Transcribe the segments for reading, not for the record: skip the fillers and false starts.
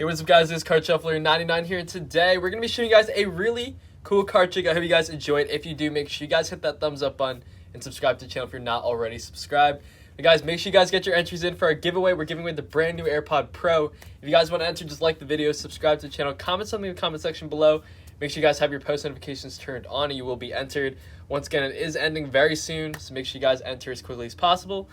Hey, what's up guys, this is Card Shuffler 99 here, and today we're going to be showing you guys a really cool card trick. I hope you guys enjoy it. If you do, make sure you guys hit that thumbs up button and subscribe to the channel if you're not already subscribed. And guys, make sure you guys get your entries in for our giveaway. We're giving away the brand new AirPod Pro. If you guys want to enter, just like the video, subscribe to the channel, comment something in the comment section below. Make sure you guys have your post notifications turned on and you will be entered. Once again, it is ending very soon, so make sure you guys enter as quickly as possible.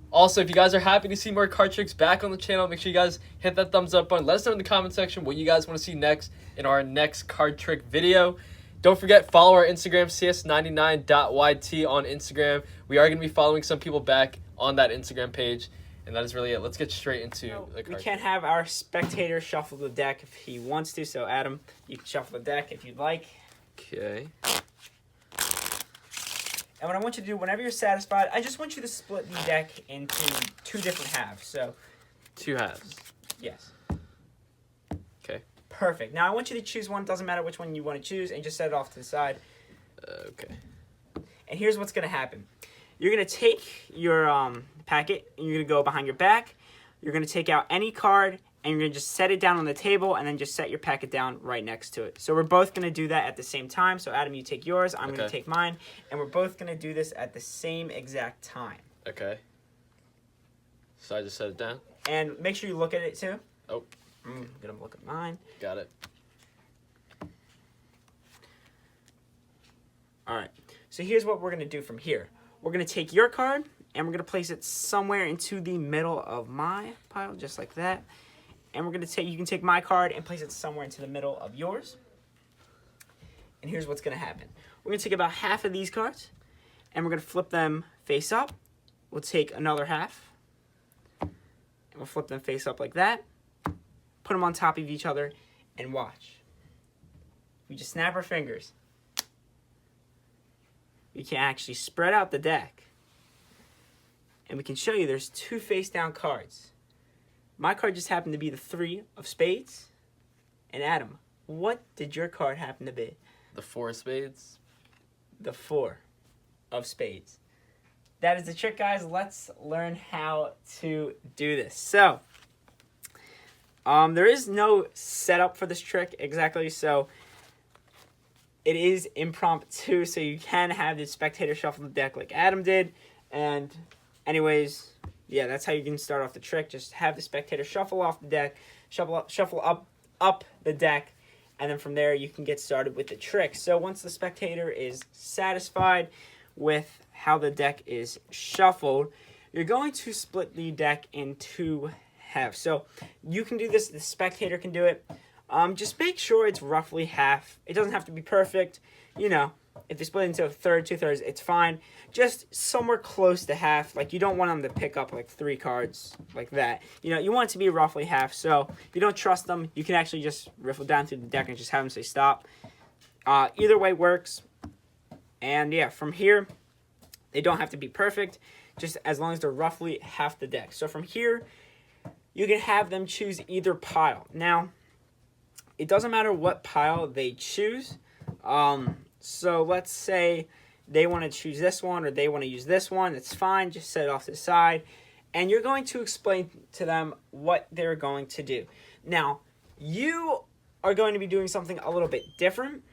Also, if you guys are happy to see more card tricks back on the channel, make sure you guys hit that thumbs up button. Let us know in the comment section what you guys want to see next in our next card trick video. Don't forget, follow our Instagram, cs99.yt on Instagram. We are going to be following some people back on that Instagram page. And that is really it. Let's get straight into the card. We can't have our spectator shuffle the deck if he wants to. So, Adam, you can shuffle the deck if you'd like. Okay. And what I want you to do, whenever you're satisfied, I just want you to split the deck into two different halves. So, two halves. Yes. Okay. Perfect. Now, I want you to choose one. Doesn't matter which one you want to choose, and just set it off to the side. Okay. And here's what's going to happen. You're going to take your packet, and you're going to go behind your back. You're going to take out any card, and you're going to just set it down on the table, and then just set your packet down right next to it. So we're both going to do that at the same time. So, Adam, you take yours. I'm going to take mine. And we're both going to do this at the same exact time. Okay. So I just set it down? And make sure you look at it, too. Oh. I'm going to look at mine. Got it. All right. So here's what we're going to do from here. We're going to take your card, and we're going to place it somewhere into the middle of my pile, just like that. And we're going to take, you can take my card and place it somewhere into the middle of yours. And here's what's going to happen. We're going to take about half of these cards, and we're going to flip them face up. We'll take another half, and we'll flip them face up like that. Put them on top of each other, and watch. We just snap our fingers. We can actually spread out the deck. And we can show you there's two face-down cards. My card just happened to be the 3 of spades. And Adam, what did your card happen to be? The 4 of spades. The 4 of spades. That is the trick, guys. Let's learn how to do this. So, there is no setup for this trick exactly. So, it is impromptu. So, you can have the spectator shuffle the deck like Adam did. And anyways, yeah, that's how you can start off the trick. Just have the spectator shuffle off the deck, shuffle up the deck, and then from there you can get started with the trick. So once the spectator is satisfied with how the deck is shuffled, you're going to split the deck in two halves. So you can do this, the spectator can do it. Just make sure it's roughly half. It doesn't have to be perfect, you know. If they split into a third, 2/3, it's fine. Just somewhere close to half. Like, you don't want them to pick up, like, 3 cards like that. You know, you want it to be roughly half. So, if you don't trust them, you can actually just riffle down through the deck and just have them say stop. Either way works. And, yeah, from here, they don't have to be perfect, just as long as they're roughly half the deck. So, from here, you can have them choose either pile. Now, it doesn't matter what pile they choose. So let's say they want to choose this one or they want to use this one. It's fine. Just set it off to the side. And you're going to explain to them what they're going to do. Now, you are going to be doing something a little bit different.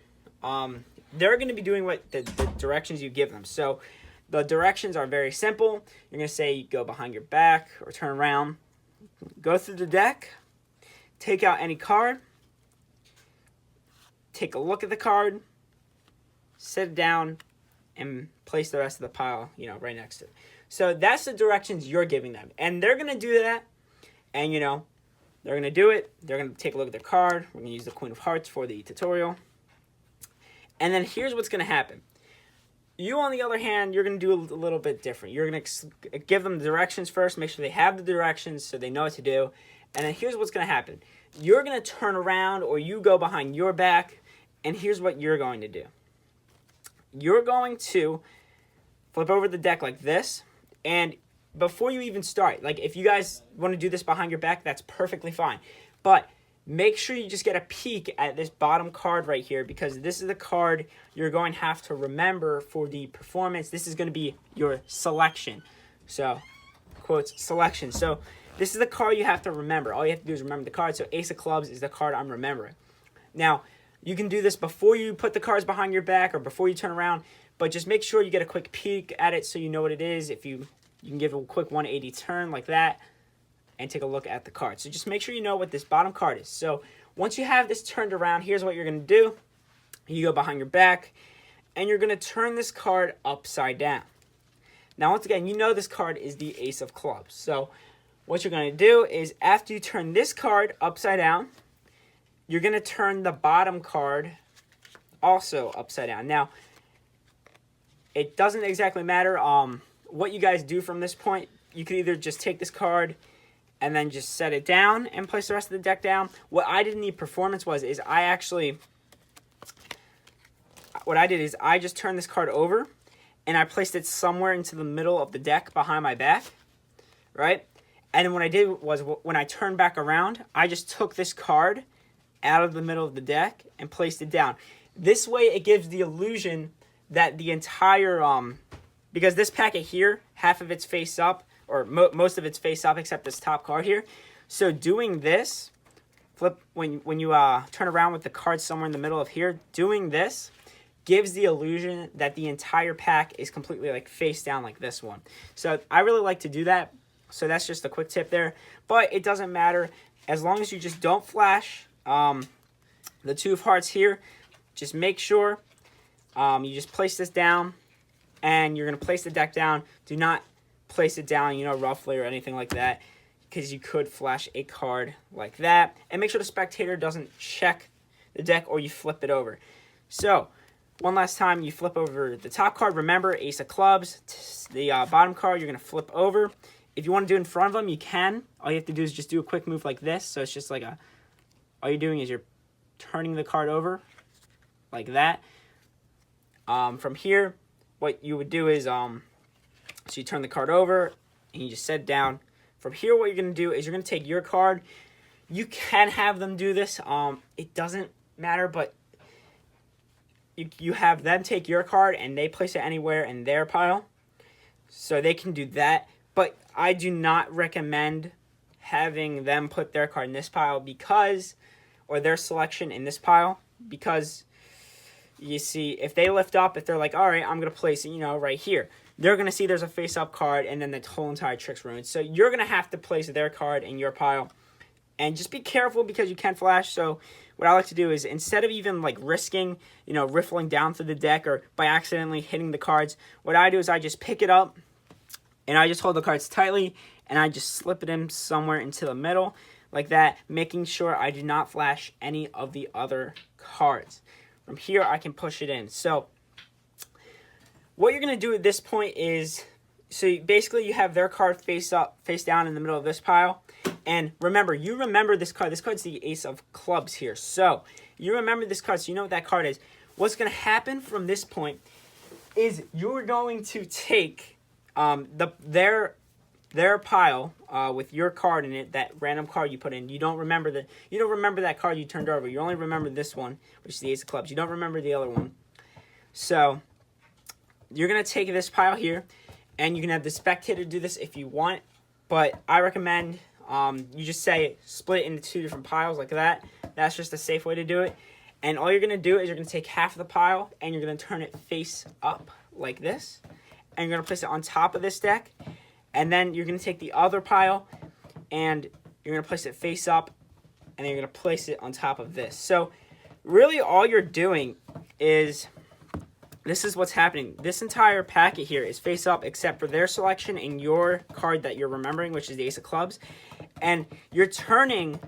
They're going to be doing what the directions you give them. So the directions are very simple. You're going to say go behind your back or turn around. Go through the deck. Take out any card. Take a look at the card. Sit it down, and place the rest of the pile, you know, right next to it. So that's the directions you're giving them. And they're going to do that, and, you know, they're going to do it. They're going to take a look at their card. We're going to use the Queen of Hearts for the tutorial. And then here's what's going to happen. You, on the other hand, you're going to do a little bit different. You're going to give them the directions first, make sure they have the directions so they know what to do. And then here's what's going to happen. You're going to turn around, or you go behind your back, and here's what you're going to do. You're going to flip over the deck like this, and before you even start, like if you guys want to do this behind your back, that's perfectly fine. But make sure you just get a peek at this bottom card right here, because this is the card you're going to have to remember for the performance. This is going to be your selection. So, quotes, selection. So this is the card you have to remember. All you have to do is remember the card. So ace of clubs is the card I'm remembering. Now, you can do this before you put the cards behind your back or before you turn around, but just make sure you get a quick peek at it so you know what it is. If you can give it a quick 180 turn like that and take a look at the card. So just make sure you know what this bottom card is. So once you have this turned around, here's what you're going to do. You go behind your back, and you're going to turn this card upside down. Now, once again, you know this card is the ace of clubs. So what you're going to do is after you turn this card upside down, you're going to turn the bottom card also upside down. Now, it doesn't exactly matter what you guys do from this point. You could either just take this card and then just set it down and place the rest of the deck down. What I did in the performance is what I did is I just turned this card over and I placed it somewhere into the middle of the deck behind my back, right? And then what I did was when I turned back around, I just took this card out of the middle of the deck and placed it down. This way it gives the illusion that the entire, because this packet here, half of it's face up, or most of it's face up except this top card here. So doing this, when you turn around with the card somewhere in the middle of here, doing this gives the illusion that the entire pack is completely like face down like this one. So I really like to do that. So that's just a quick tip there. But it doesn't matter. As long as you just don't flash the two of hearts here, just make sure you just place this down and you're going to place the deck down. Do not place it down, roughly or anything like that, because you could flash a card like that. And make sure the spectator doesn't check the deck or you flip it over. So one last time, you flip over the top card. Remember, ace of clubs. The bottom card, you're going to flip over. If you want to do it in front of them, you can. All you have to do is just do a quick move like this. So it's just like all you're doing is you're turning the card over like that. From here, what you would do is, so you turn the card over and you just set it down. From here, what you're going to do is you're going to take your card. You can have them do this. It doesn't matter, but you have them take your card and they place it anywhere in their pile. So they can do that. But I do not recommend having them put their card in this pile or their selection in this pile, because you see, if they lift up, if they're like, all right, I'm going to place it, right here, they're going to see there's a face-up card, and then the whole entire trick's ruined. So you're going to have to place their card in your pile. And just be careful because you can flash. So what I like to do is, instead of even like risking, riffling down through the deck or by accidentally hitting the cards, what I do is I just pick it up and I just hold the cards tightly and I just slip it in somewhere into the middle like that, making sure I do not flash any of the other cards. From here, I can push it in. So what you're going to do at this point is, so basically you have their card face down in the middle of this pile. And remember, you remember this card. This card's the ace of clubs here. So you remember this card, so you know what that card is. What's going to happen from this point is you're going to take their pile with your card in it, that random card you put in. You don't remember that card you turned over. You only remember this one, which is the ace of clubs. You don't remember the other one. So you're going to take this pile here, and you can have the spectator do this if you want. But I recommend you just split it into two different piles like that. That's just a safe way to do it. And all you're going to do is you're going to take half of the pile, and you're going to turn it face up like this. And you're going to place it on top of this deck. And then you're going to take the other pile, and you're going to place it face up, and then you're going to place it on top of this. So really all you're doing is, this is what's happening. This entire packet here is face up except for their selection and your card that you're remembering, which is the ace of clubs. And you're turning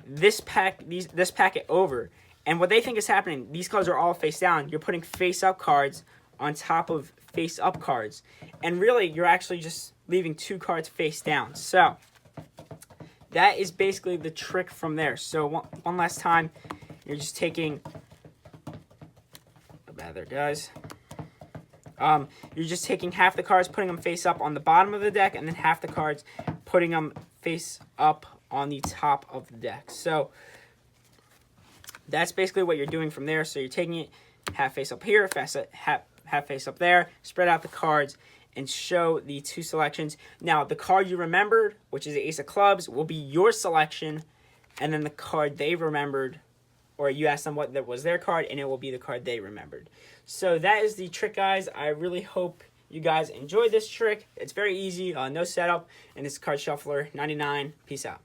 this packet over. And what they think is happening, these cards are all face down. You're putting face up cards on top of face up cards. And really, you're actually just leaving two cards face down. So that is basically the trick from there. So one last time, you're just taking, there, guys. You're just taking half the cards, putting them face up on the bottom of the deck, and then half the cards, putting them face up on the top of the deck. So that's basically what you're doing from there. So you're taking it half face up here, half face up there, spread out the cards, and show the 2 selections. Now, the card you remembered, which is the Ace of Clubs, will be your selection, and then the card they remembered, or you asked them what that was their card, and it will be the card they remembered. So that is the trick, guys. I really hope you guys enjoyed this trick. It's very easy, no setup, and it's Card Shuffler 99. Peace out.